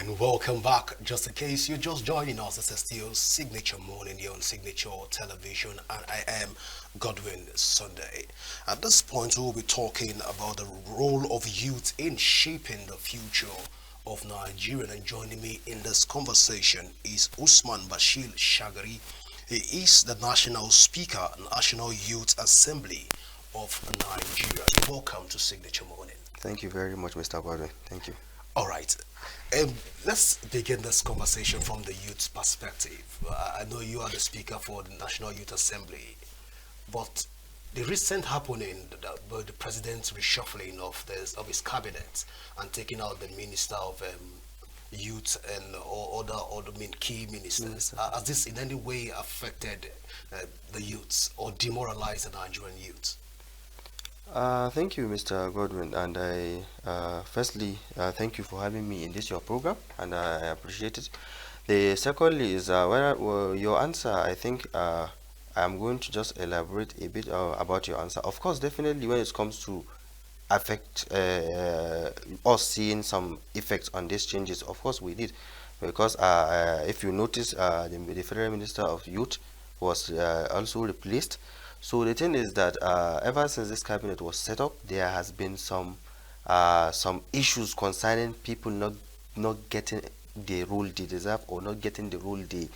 And welcome back. Just in case you're just joining us, this is still Signature Morning here on Signature Television, and I am Godwin Sunday. At this point, we'll be talking about the role of youth in shaping the future of Nigeria. And joining me in this conversation is Usman Bashir Shagari. He is the National Speaker, National Youth Assembly of Nigeria. Welcome to Signature Morning. Thank you very much, Mr. Godwin. Thank you. All right. Let's begin this conversation from the youth's perspective. I know you are the speaker for the National Youth Assembly, but the recent happening, the president's reshuffling of his cabinet and taking out the minister of youth and other key ministers, has this in any way affected the youths or demoralized the Nigerian youth? Thank you, Mr. Godwin, and I firstly thank you for having me in this your program, and I appreciate it. The secondly is your answer. I think I'm going to just elaborate a bit about your answer. Of course, definitely when it comes to affect us seeing some effects on these changes, of course we did, because if you notice, the Federal Minister of Youth was also replaced. So the thing is that ever since this cabinet was set up, there has been some issues concerning people not getting the role they deserve, or not getting the role they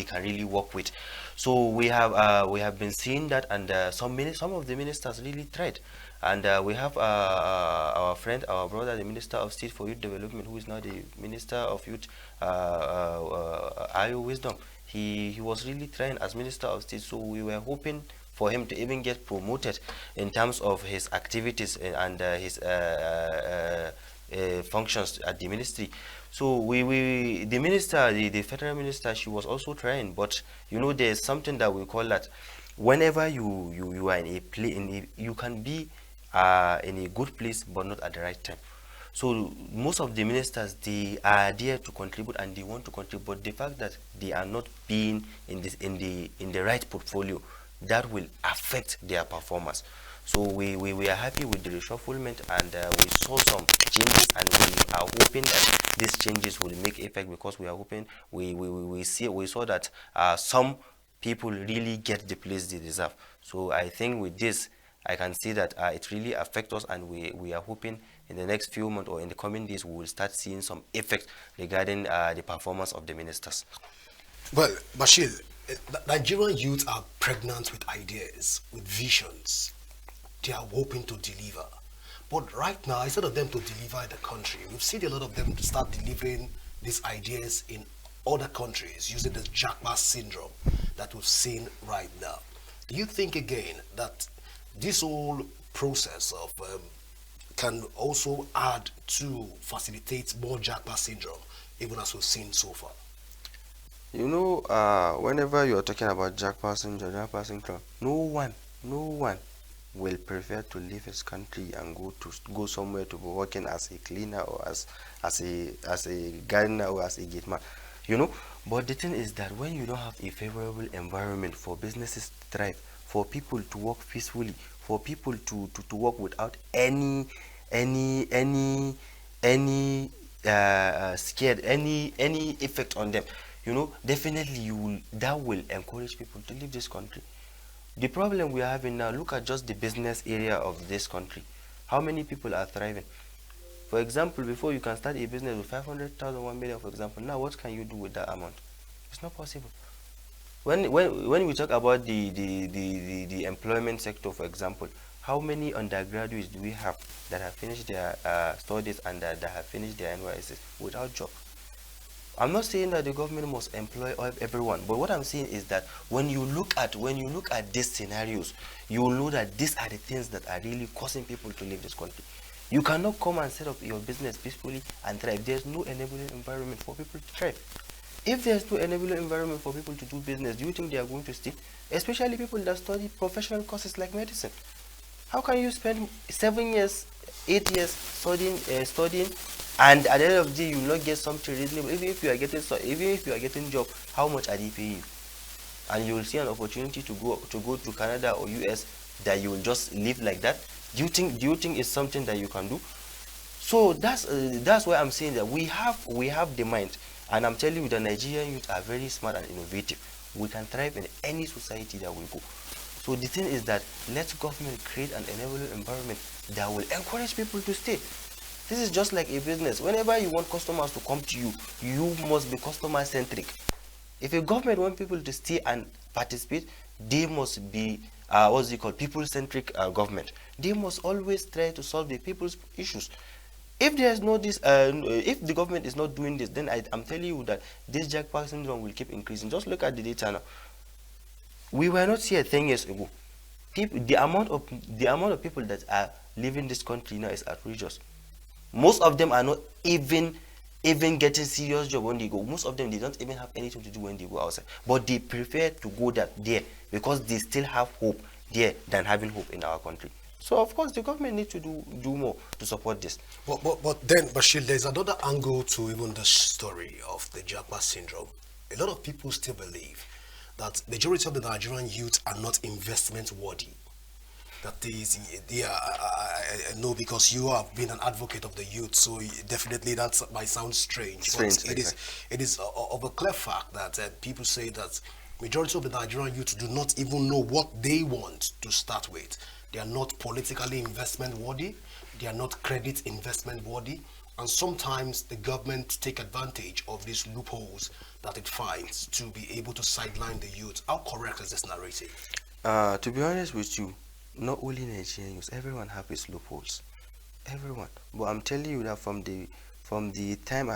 can really work with. So we have been seeing that, and some of the ministers really tried. And we have our friend, our brother, the Minister of State for Youth Development, who is now the Minister of Youth, Ayo Wisdom. He was really trying as Minister of State, so we were hoping for him to even get promoted in terms of his activities and his functions at the ministry. So the minister, the federal minister, she was also trying, but you know, there's something that we call that whenever you are in a play, you can be in a good place but not at the right time. So most of the ministers, they are there to contribute and they want to contribute, but the fact that they are not being in the right portfolio, that will affect their performance. So we are happy with the reshufflement, and we saw some changes, and we are hoping that these changes will make effect, because we are hoping we saw that some people really get the place they deserve. So I think with this, I can see that it really affects us, and we are hoping in the next few months or in the coming days we will start seeing some effect regarding the performance of the ministers. Well, Bashir, Nigerian youth are pregnant with ideas, with visions. They are hoping to deliver. But right now, instead of them to deliver in the country, we've seen a lot of them to start delivering these ideas in other countries using the Jackpot syndrome that we've seen right now. Do you think again that this whole process of can also add to facilitate more Jackpot syndrome, even as we've seen so far? You know, whenever you're talking about jackpot syndrome, no one will prefer to leave his country and go somewhere to be working as a cleaner, or as a gardener, or as a gate man. You know, but the thing is that when you don't have a favorable environment for businesses to thrive, for people to work peacefully, for people to work without any any scared, any effect on them, you know, definitely that will encourage people to leave this country. The problem we are having now, look at just the business area of this country. How many people are thriving? For example, before you can start a business with 500,000, 1 million, for example, now what can you do with that amount? It's not possible. When we talk about the employment sector, for example, how many undergraduates do we have that have finished their studies and that have finished their NYSs without job? I'm not saying that the government must employ everyone, but what I'm saying is that when you look at these scenarios, you will know that these are the things that are really causing people to leave this country. You cannot come and set up your business peacefully and thrive. There's no enabling environment for people to thrive. If there's no enabling environment for people to do business, do you think they are going to stay? Especially people that study professional courses like medicine. How can you spend 7 years, 8 years studying, and at the end of the day you will not get something reasonable? Even if you are getting job, how much are they paying you? And you will see an opportunity to go to Canada or US, that you will just live like that. Do you think it's something that you can do? So that's why I'm saying that we have the mind, and I'm telling you the Nigerian youth are very smart and innovative. We can thrive in any society that we go. So the thing is that let government create an enabling environment that will encourage people to stay. This is just like a business. Whenever you want customers to come to you, you must be customer centric. If a government want people to stay and participate, they must be what's it called, people centric government. They must always try to solve the people's issues. If there is no this if the government is not doing this, then I'm telling you that this jackpot syndrome will keep increasing. Just look at the data now. We were not here 10 years ago. People, the amount of people that are living this country now is outrageous. Most of them are not even getting serious job when they go. Most of them, they don't even have anything to do when they go outside, but they prefer to go there because they still have hope there than having hope in our country. So of course the government needs to do more to support this. But then, Bashir, there's another angle to even the story of the Japa syndrome. A lot of people still believe that majority of the Nigerian youth are not investment worthy. That is, yeah, I know because you have been an advocate of the youth, so definitely that might sound strange. Strange, But it is of a clear fact that people say that majority of the Nigerian youth do not even know what they want to start with. They are not politically investment worthy. They are not credit investment worthy. And sometimes the government take advantage of these loopholes that it finds to be able to sideline the youth. How correct is this narrative? To be honest with you, not only Nigerians, everyone have its loopholes. Everyone. But I'm telling you that from the time I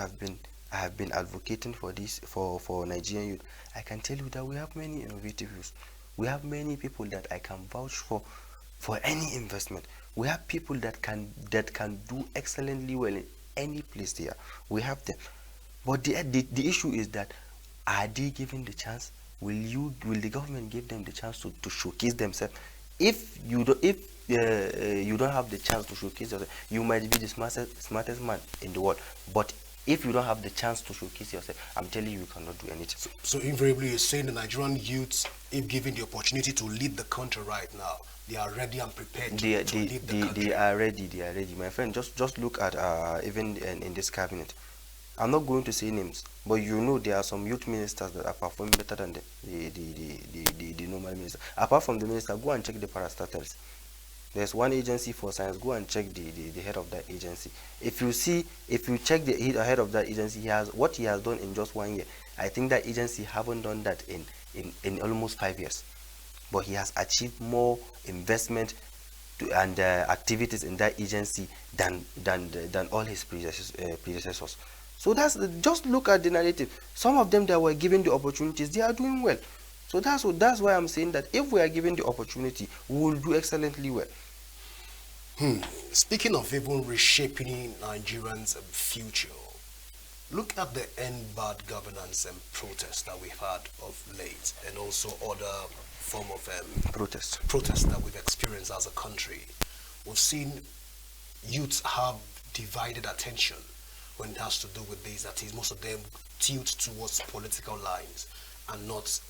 have been advocating for this for Nigerian youth, I can tell you that we have many innovative youth. We have many people that I can vouch for any investment. We have people that can do excellently well in any place they are. We have them. But the issue is that, are they given the chance? Will the government give them the chance to showcase themselves? If you don't have the chance to showcase yourself, you might be the smartest man in the world. But if you don't have the chance to showcase yourself, I'm telling you, you cannot do anything. So invariably, you're saying the Nigerian youths, if given the opportunity to lead the country right now, they are ready and prepared to lead the country. They are ready. They are ready, my friend. Just look at even in this cabinet. I'm not going to say names, but there are some youth ministers that are performing better than the normal minister. Apart from the minister, go and check the parastatals. There's one agency for science. Go and check the head of that agency. If you check the head of that agency, what he has done in just 1 year. I think that agency haven't done that in almost 5 years. But he has achieved more investment and activities in that agency than all his predecessors. So just look at the narrative. Some of them that were given the opportunities, they are doing well. So that's why I'm saying that if we are given the opportunity, we will do excellently well. Speaking of even reshaping Nigerians' future, look at the end bad governance and protests that we've had of late, and also other form of protests that we've experienced as a country. We've seen youths have divided attention when it has to do with this. That is, most of them tilt towards political lines and not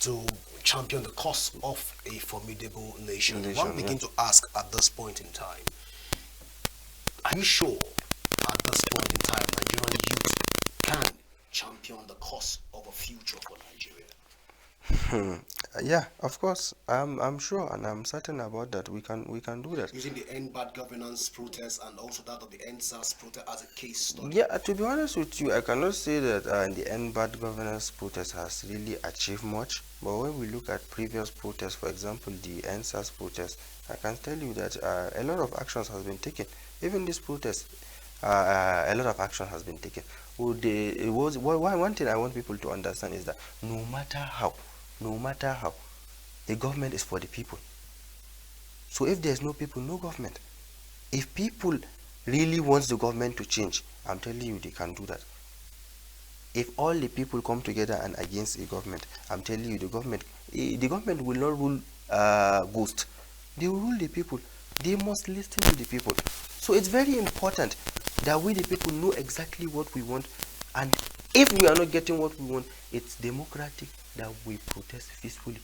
to champion the cause of a formidable nation. One begin to ask at this point in time, are you sure at this point in time Nigerian youth can champion the cause of a future for Nigeria? Yeah, of course. I'm sure and I'm certain about that. We can do that. Using the end bad governance protest and also that of the end SARS protest as a case study. Yeah, to be honest with you, I cannot say that the end bad governance protest has really achieved much. But when we look at previous protests, for example, the end SARS protest, I can tell you that a lot of actions has been taken. Even this protest, a lot of action has been taken. One thing I want people to understand is that no matter how, the government is for the people. So if there's no people, no government. If people really wants the government to change, I'm telling you, they can do that. If all the people come together and against a government, I'm telling you, the government will not rule ghost. They will rule the people. They must listen to the people. So it's very important that we the people know exactly what we want, and if we are not getting what we want, it's democratic that we protest peacefully.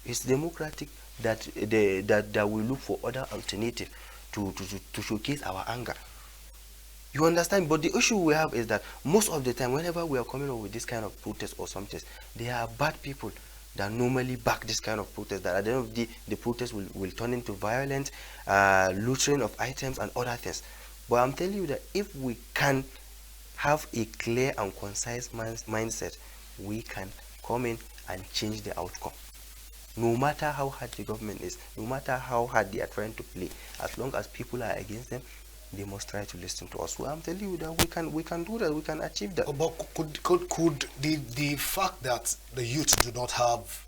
It's democratic that we look for other alternative. to showcase our anger. You understand? But the issue we have is that most of the time, whenever we are coming up with this kind of protest or something, there are bad people that normally back this kind of protest. That at the end of the protest will turn into violence, looting of items, and other things. But I'm telling you that if we can have a clear and concise mindset, we can come in and change the outcome. No matter how hard the government is, no matter how hard they are trying to play, as long as people are against them, they must try to listen to us. So I'm telling you that we can do that, we can achieve that. But could the fact that the youth do not have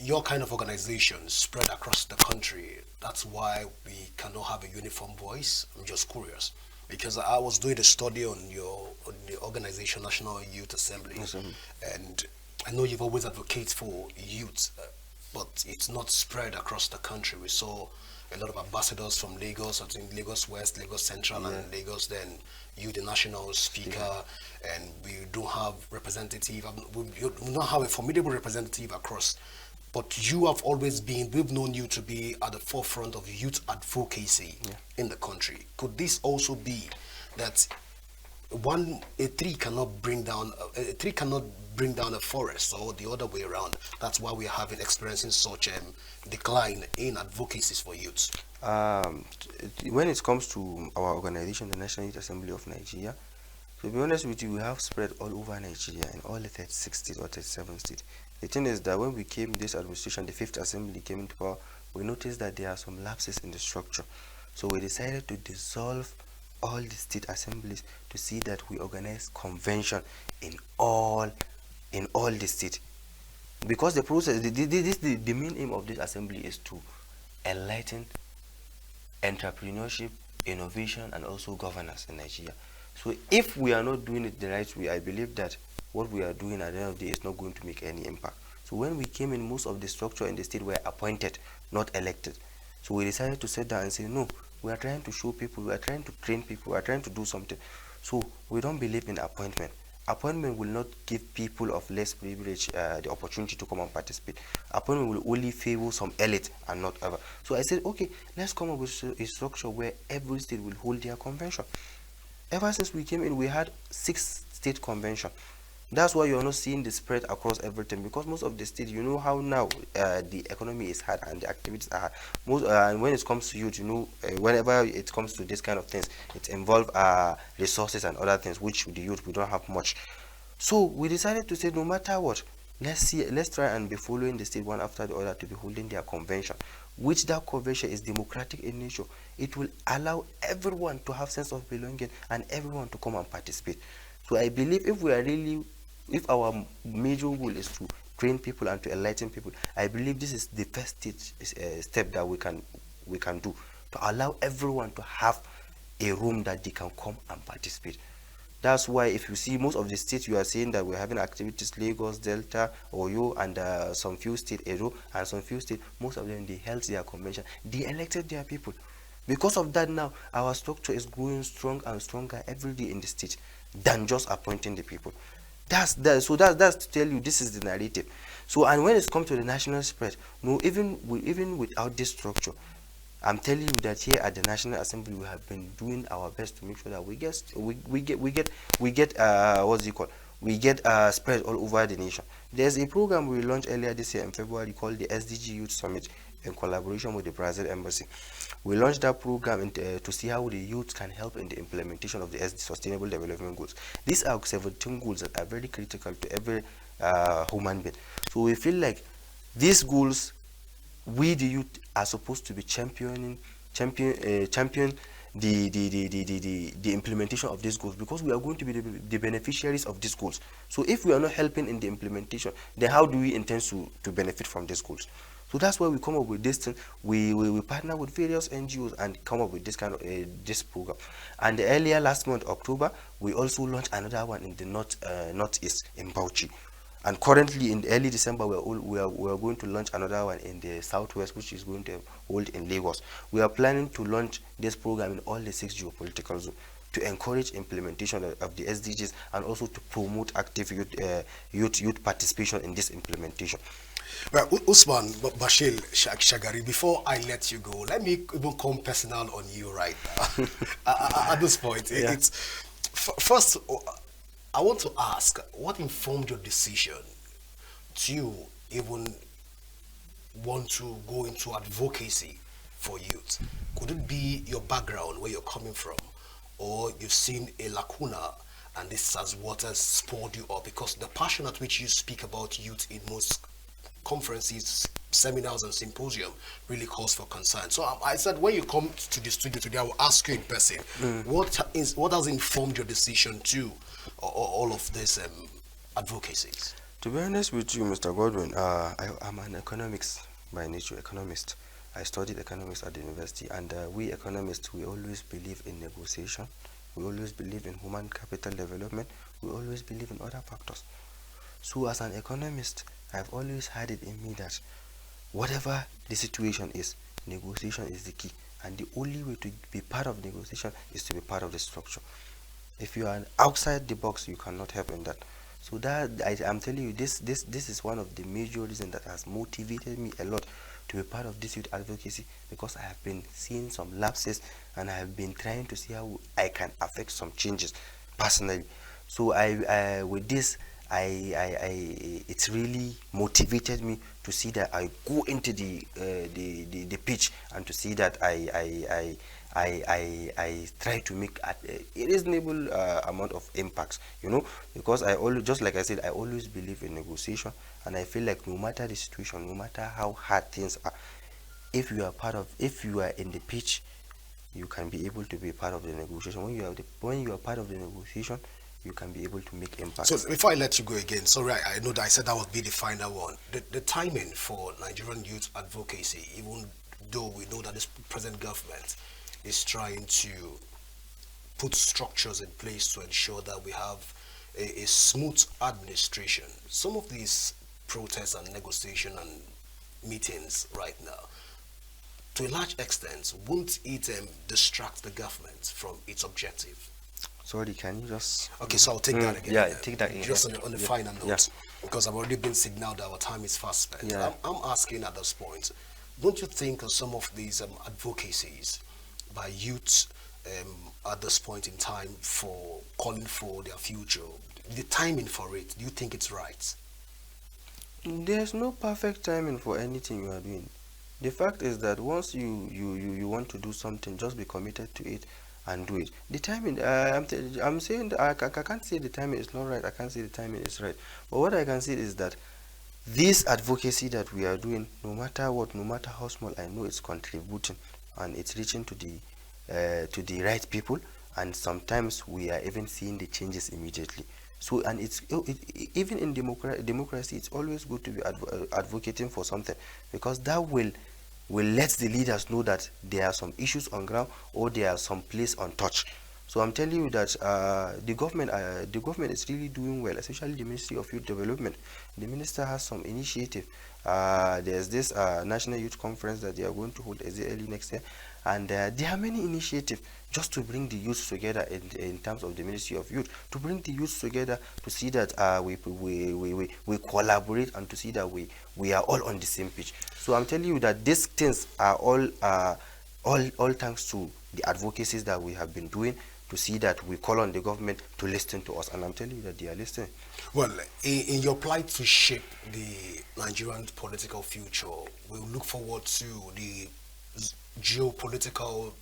your kind of organization spread across the country, that's why we cannot have a uniform voice? I'm just curious. Because I was doing a study on the organization National Youth Assembly, Yes, and I know you've always advocated for youth, but it's not spread across the country. We saw a lot of ambassadors from Lagos, I think Lagos West, Lagos Central, and Lagos. Then you, the national speaker, and we don't have representative. We don't have a formidable representative across. But you have always been. We've known you to be at the forefront of youth advocacy in the country. Could this also be that a tree cannot bring down a forest, or the other way around? That's why we are experiencing such decline in advocacies for youth. When it comes to our organization, the National Youth Assembly of Nigeria, to be honest with you, we have spread all over Nigeria in all the 36 states or 37 states. The thing is that when we came, this administration, the 5th Assembly came into power, we noticed that there are some lapses in the structure. So we decided to dissolve all the state assemblies to see that we organize convention in all the state. Because the process, the main aim of this assembly is to enlighten entrepreneurship, innovation, and also governance in Nigeria. So if we are not doing it the right way, I believe that what we are doing at the end of the day is not going to make any impact. So when we came in, most of the structure in the state were appointed, not elected. So we decided to sit down and say, no, we are trying to show people, we are trying to train people, we are trying to do something. So we don't believe in appointment. Appointment will not give people of less privilege the opportunity to come and participate. Appointment will only favor some elite and not other. So I said, okay, let's come up with a structure where every state will hold their convention. Ever since we came in, we had 6 state convention. That's why you're not seeing the spread across everything, because most of the states, you know how now the economy is hard and the activities are hard. And when it comes to youth, whenever it comes to this kind of things, it involves resources and other things, which the youth, we don't have much. So we decided to say, no matter what, let's try and be following the state one after the other to be holding their convention, which that convention is democratic in nature. It will allow everyone to have sense of belonging and everyone to come and participate. So I believe if our major goal is to train people and to enlighten people, I believe this is the first step that we can do to allow everyone to have a room that they can come and participate. That's why if you see most of the states, you are seeing that we're having activities, Lagos, Delta, Oyo, and some few states, Edo, and some few states, most of them, they held their convention. They elected their people. Because of that now, our structure is growing strong and stronger every day in the state than just appointing the people. That's to tell you this is the narrative. So, and when it comes to the national spread, no, even without this structure, I'm telling you that here at the National Assembly we have been doing our best to make sure that we get what's it called? We get spread all over the nation. There's a program we launched earlier this year in February called the SDG Youth Summit in collaboration with the Brazil Embassy. We launched that program to see how the youth can help in the implementation of the Sustainable Development Goals. These are 17 goals that are very critical to every human being. So we feel like these goals, we the youth are supposed to be champion the implementation of these goals, because we are going to be the beneficiaries of these goals. So if we are not helping in the implementation, then how do we intend to benefit from these goals? So that's why we come up with this thing. We partner with various NGOs and come up with this kind of this program. And earlier last month, October, we also launched another one in the northeast in Bauchi. And currently in early December, we are going to launch another one in the southwest, which is going to hold in Lagos. We are planning to launch this program in all the 6 geopolitical zones to encourage implementation of the SDGs and also to promote active youth participation in this implementation. Well, Usman Bashir Shagari, before I let you go, let me even come personal on you right now. At this point, Yeah. it's first. I want to ask, what informed your decision to even want to go into advocacy for youth? Could it be your background, where you're coming from, or you've seen a lacuna and this has what has spurred you up? Because the passion at which you speak about youth in most conferences, seminars, and symposium really calls for concern. So I said, when you come to the studio today, I will ask you in person, what has informed your decision to all of this advocacies? To be honest with you, Mr. Godwin, I'm an economics by nature, economist. I studied economics at the university, and we economists, we always believe in negotiation. We always believe in human capital development. We always believe in other factors. So as an economist, I've always had it in me that whatever the situation is, negotiation is the key. And the only way to be part of negotiation is to be part of the structure. If you are outside the box, you cannot help in that. So that I'm telling you, this is one of the major reasons that has motivated me a lot to be part of this youth advocacy, because I have been seeing some lapses and I have been trying to see how I can affect some changes personally. So I with this, it's really motivated me to see that I go into the pitch, and to see that I try to make a reasonable amount of impacts, because I always, just like I said, I always believe in negotiation, and I feel like no matter the situation, no matter how hard things are, if you are in the pitch, you can be able to be part of the negotiation. When you are part of the negotiation, you can be able to make impact. So before I let you go again, sorry, I know that I said that would be the final one. The timing for Nigerian youth advocacy, even though we know that this present government is trying to put structures in place to ensure that we have a smooth administration. Some of these protests and negotiation and meetings right now, to a large extent, won't it distract the government from its objective? Sorry, can you just... Okay, so I'll take that again. Yeah, take that again. Just on the Yeah. final note, Yeah. because I've already been signaled that our time is fast spent. Yeah. I'm asking at this point, don't you think some of these advocacies by youth at this point in time for calling for their future, the timing for it, do you think it's right? There's no perfect timing for anything you are doing. The fact is that once you want to do something, just be committed to it and do it. The timing, I'm saying that I can't say the timing is not right. I can't say the timing is right. But what I can say is that this advocacy that we are doing, no matter what, no matter how small, I know it's contributing and it's reaching to the right people. And sometimes we are even seeing the changes immediately. So, and even in democracy, it's always good to be advocating for something, because that will let the leaders know that there are some issues on ground, or there are some place untouched. So I'm telling you that the government is really doing well, especially the Ministry of Youth Development. The minister has some initiative. There's this National Youth Conference that they are going to hold early next year, and there are many initiatives just to bring the youth together in terms of the Ministry of Youth, to bring the youth together, to see that we collaborate, and to see that we are all on the same page. So I'm telling you that these things are all thanks to the advocacies that we have been doing, to see that we call on the government to listen to us, and I'm telling you that they are listening. Well, in your plight to shape the Nigerian political future, we look forward to the geopolitical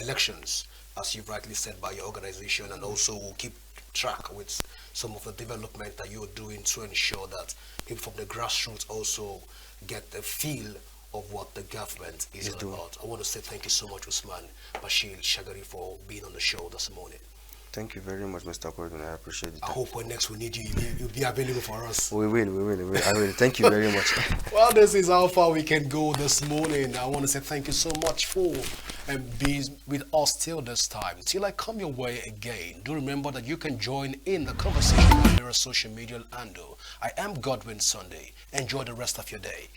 elections, as you've rightly said, by your organization, and also we'll keep track with some of the development that you're doing to ensure that people from the grassroots also get the feel of what the government is all about. I want to say thank you so much, Usman Bashir Shagari, for being on the show this morning. Thank you very much, Mr. Gordon. I appreciate it. I hope when next we need you, you'll be available for us. We will. I will. Thank you very much. Well, this is how far we can go this morning. I want to say thank you so much for being with us till this time. Till I come your way again, do remember that you can join in the conversation on your social media handle. I am Godwin Sunday. Enjoy the rest of your day.